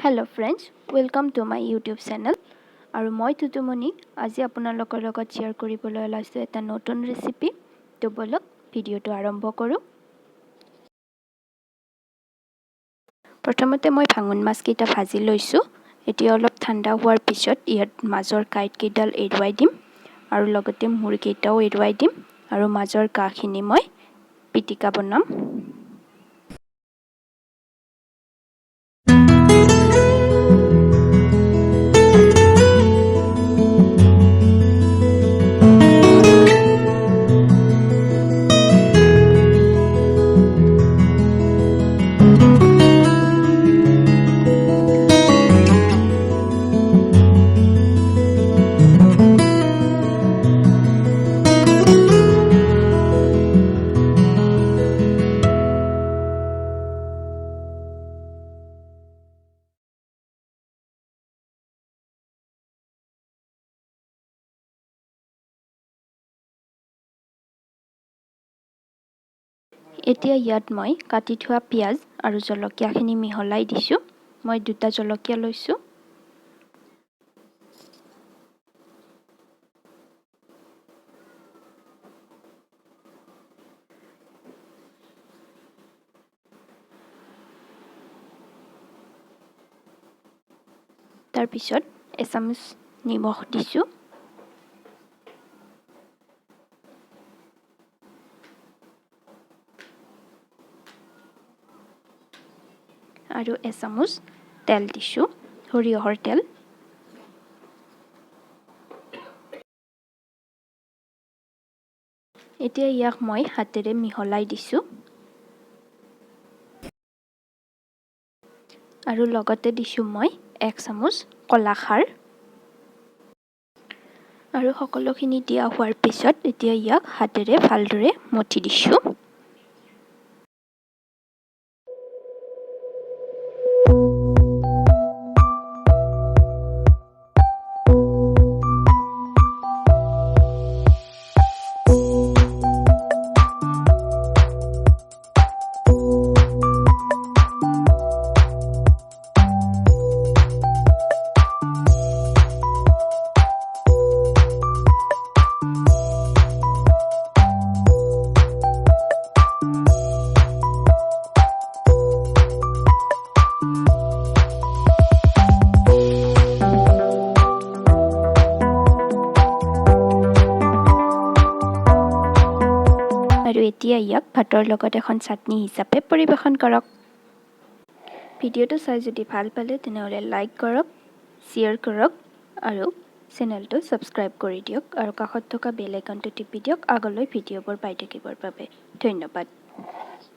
Hello friends, welcome to my YouTube channel. আৰু মই Tutumani আজি আপোনালোকৰ লগত শ্বেয়াৰ কৰিবলৈ ওলাইছো এটা নতুন ৰেচিপি। তো বলক ভিডিওটো আৰম্ভ কৰো। প্ৰথমতে মই ভাঙন মাছ কেইটা ভাজি লৈছো। এতিয়া অলপ ঠাণ্ডা হোৱাৰ পিছত ইয়াত মাজৰ কাইট কেইডাল এৰুৱাই দিম আৰু লগতে মূৰ কেইটাও এৰুৱাই দিম আৰু মাজৰ কাখিনি মই পিটিকা বনাম। এতিয়া ইয়াত মই কাটি থোৱা পিয়াজ আৰু জলকীয়াখিনি মিহলাই দিছো। মই দুটা জলকীয়া লৈছো। তাৰ পিছত এচামুচ নিমখ দিছো। আৰু এচামুচ তেল দিছো, সৰিয়হৰ তেল। এতিয়া ইয়াক মই হাতেৰে মিহলাই দিছো আৰু লগতে দিছো মই 1 চামুচ কলা খাৰ। আৰু সকলোখিনি দিয়া হোৱাৰ পিছত এতিয়া ইয়াক হাতেৰে ভালদৰে মঠি দিছো। আৰু এতিয়া ইয়াক ভাতৰ লগত এখন চাটনি হিচাপে পৰিবেশন কৰক। ভিডিওটো চাই যদি ভাল পালে তেনেহলে লাইক কৰক, শ্বেয়াৰ কৰক আৰু চেনেলটো সাবস্ক্ৰাইব কৰি দিয়ক আৰু কাষত থকা বেল আইকনটো টিপি দিয়ক আগলৈ ভিডিওবোৰ পাই থাকিবৰ বাবে। ধন্যবাদ।